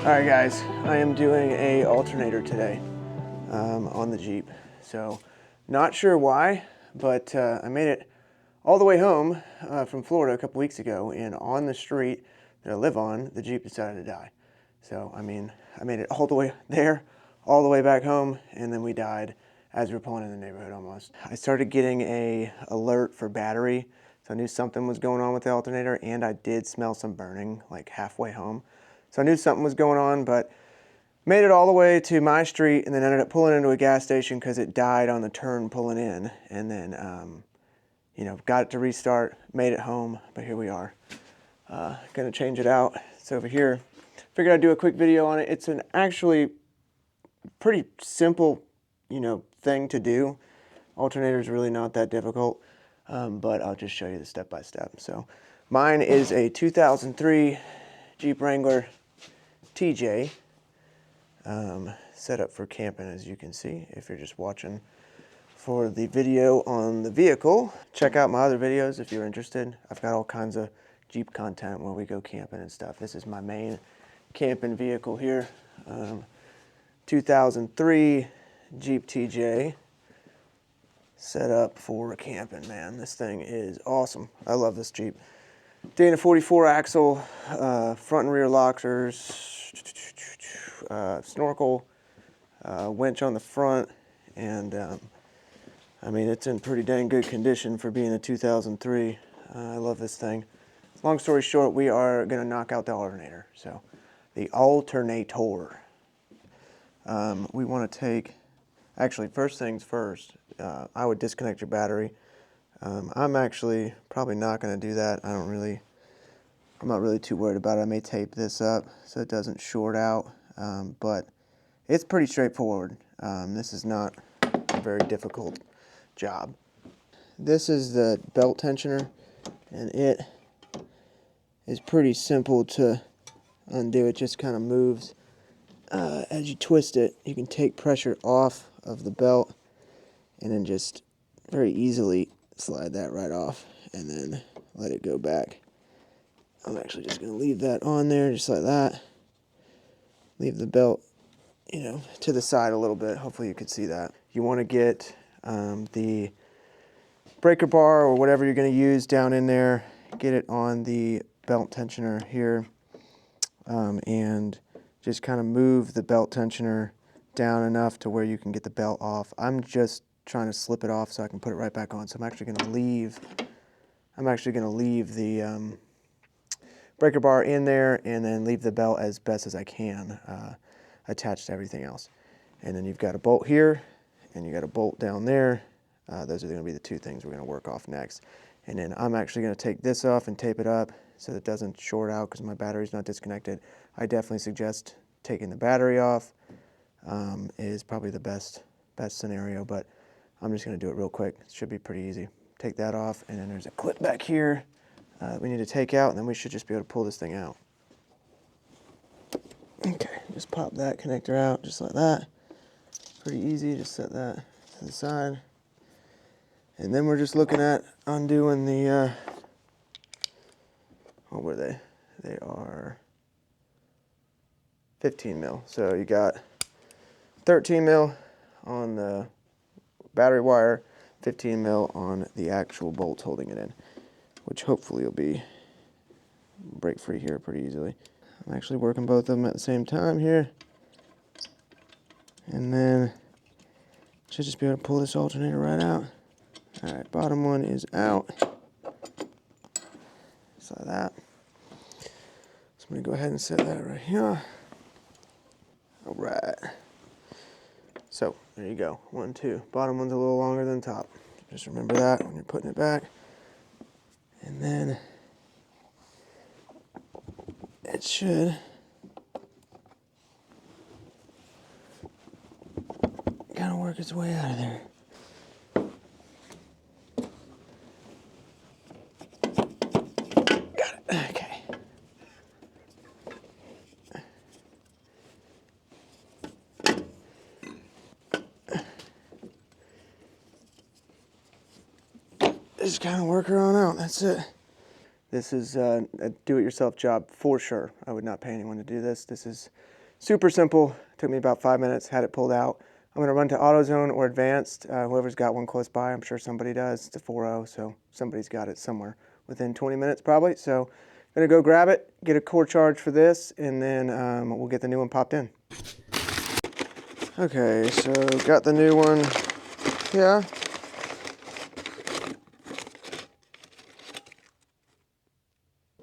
Alright guys, I am doing a alternator today on the Jeep. So, not sure why, but I made it all the way home from Florida a couple weeks ago, and on the street that I live on, the Jeep decided to die. So, I mean, I made it all the way there, all the way back home, and then we died as we were pulling in the neighborhood almost. I started getting a alert for battery, so I knew something was going on with the alternator, and I did smell some burning like halfway home. So I knew something was going on, but made it all the way to my street and then ended up pulling into a gas station because it died on the turn pulling in. And then, you know, got it to restart, made it home, but here we are. Gonna change it out. It's over here. Figured I'd do a quick video on it. It's an actually pretty simple, you know, thing to do. Alternator is really not that difficult, but I'll just show you the step by step. So mine is a 2003 Jeep Wrangler TJ, set up for camping, as you can see if you're just watching for the video on the vehicle. Check out my other videos if you're interested. I've got all kinds of Jeep content where we go camping and stuff. This is my main camping vehicle here. 2003 Jeep TJ, set up for camping, man. This thing is awesome. I love this Jeep. Dana 44 axle, front and rear lockers, snorkel, winch on the front, and I mean, it's in pretty dang good condition for being a 2003. I love this thing. Long story short, we are going to knock out the alternator. So the alternator. We want to take, actually, first things first, I would disconnect your battery. I'm actually probably not going to do that. I'm not really too worried about it. I may tape this up so it doesn't short out, but it's pretty straightforward. This is not a very difficult job. This is the belt tensioner, and it is pretty simple to undo. It just kind of moves. As you twist it, you can take pressure off of the belt and then just very easily slide that right off and then let it go back. I'm actually just going to leave that on there just like that. Leave the belt, you know, to the side a little bit. Hopefully you can see that. You want to get the breaker bar or whatever you're going to use down in there. Get it on the belt tensioner here, and just kind of move the belt tensioner down enough to where you can get the belt off. I'm just trying to slip it off so I can put it right back on. So I'm actually going to leave the breaker bar in there and then leave the belt as best as I can attached to everything else. And then you've got a bolt here and you got a bolt down there. Those are going to be the two things we're going to work off next. And then I'm actually going to take this off and tape it up so that it doesn't short out because my battery's not disconnected. I definitely suggest taking the battery off. Is probably the best scenario, but I'm just going to do it real quick. It should be pretty easy. Take that off, and then there's a clip back here we need to take out, and then we should just be able to pull this thing out. Okay, just pop that connector out just like that. Pretty easy. Just set that to the side. And then we're just looking at undoing the, what were they? They are 15 mil. So you got 13 mil on the battery wire, 15 mil on the actual bolt holding it in, which hopefully will be break free here pretty easily. I'm actually working both of them at the same time here. And then should just be able to pull this alternator right out. All right, bottom one is out. Just like that. So I'm gonna go ahead and set that right here. All right. So there you go, 1, 2. Bottom one's a little longer than top. Just remember that when you're putting it back. And then it should kind of work its way out of there. Got it, okay. Just kind of work her on out, that's it. This is a do-it-yourself job for sure. I would not pay anyone to do this. This is Super simple. Took me about 5 minutes, had it pulled out. I'm gonna run to AutoZone or Advanced. Whoever's got one close by, I'm sure somebody does. It's a 4.0, so somebody's got it somewhere within 20 minutes probably. So gonna go grab it, get a core charge for this, and then we'll get the new one popped in. Okay, so got the new one here.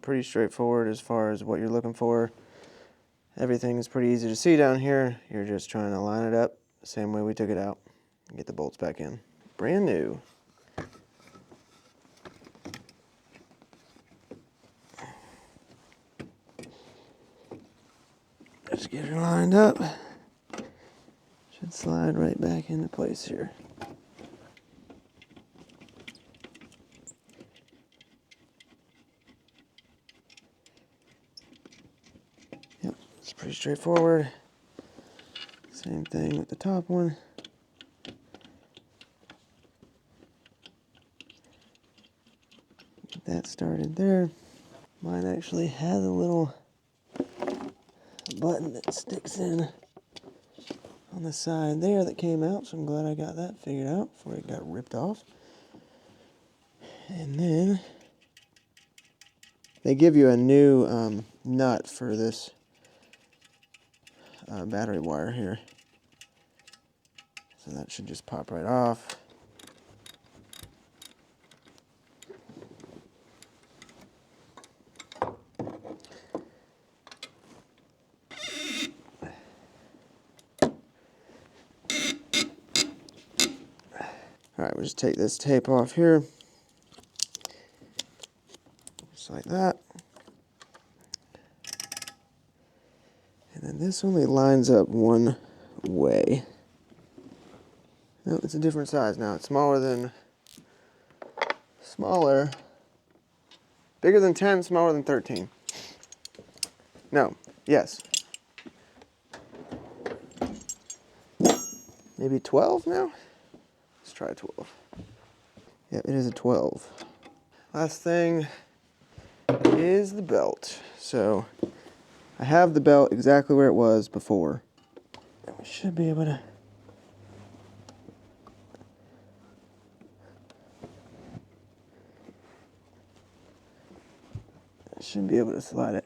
Pretty straightforward as far as what you're looking for. Everything is pretty easy to see down here. You're just trying to line it up the same way we took it out and get the bolts back in. Brand new. Just get her lined up. Should slide right back into place here. Yep, it's pretty straightforward. Same thing with the top one. Get that started there. Mine actually has a little button that sticks in on the side there that came out, so I'm glad I got that figured out before it got ripped off. And then they give you a new nut for this battery wire here. So that should just pop right off. Alright, we'll just take this tape off here. Just like that. And then this only lines up one way. No, it's a different size now. It's smaller, bigger than 10, smaller than 13. No, yes. Maybe 12 now? Let's try 12. Yeah, it is a 12. Last thing is the belt. So I have the belt exactly where it was before. And we should be able to slide it.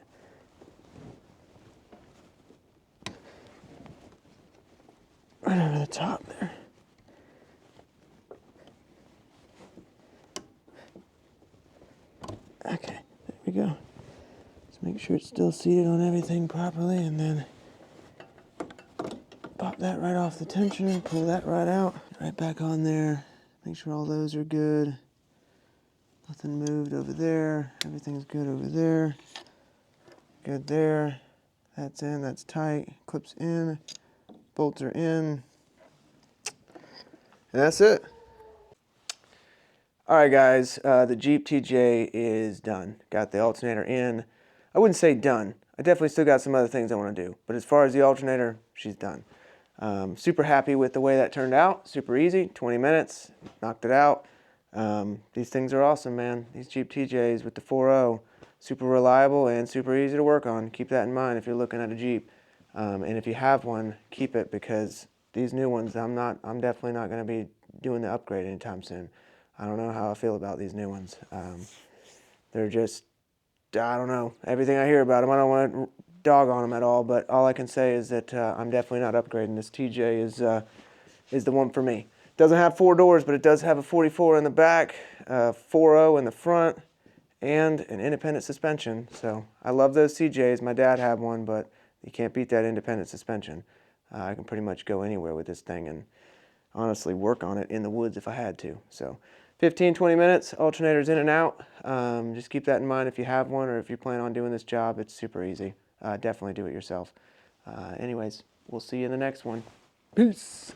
Right over the top there. Okay, there we go. Let's make sure it's still seated on everything properly, and then pop that right off the tensioner, pull that right out, right back on there. Make sure all those are good. Nothing moved over there. Everything's good over there. Good there. That's in, that's tight. Clips in, bolts are in. And that's it. All right, guys, the Jeep TJ is done. Got the alternator in. I wouldn't say done. I definitely still got some other things I want to do. But as far as the alternator, she's done. Super happy with the way that turned out. Super easy, 20 minutes, knocked it out. These things are awesome, man. These Jeep TJs with the 4.0, super reliable and super easy to work on. Keep that in mind if you're looking at a Jeep. And if you have one, keep it, because these new ones, I'm definitely not going to be doing the upgrade anytime soon. I don't know how I feel about these new ones. They're just, I don't know, everything I hear about them, I don't want to dog on them at all, but all I can say is that I'm definitely not upgrading. This TJ is the one for me. Doesn't have 4 doors, but it does have a 44 in the back, 4.0 in the front, and an independent suspension. So I love those CJs. My dad had one, but you can't beat that independent suspension. I can pretty much go anywhere with this thing and honestly work on it in the woods if I had to. So 15, 20 minutes, alternators in and out. Just keep that in mind if you have one, or if you plan on doing this job. It's super easy. Definitely do it yourself. Anyways, we'll see you in the next one. Peace.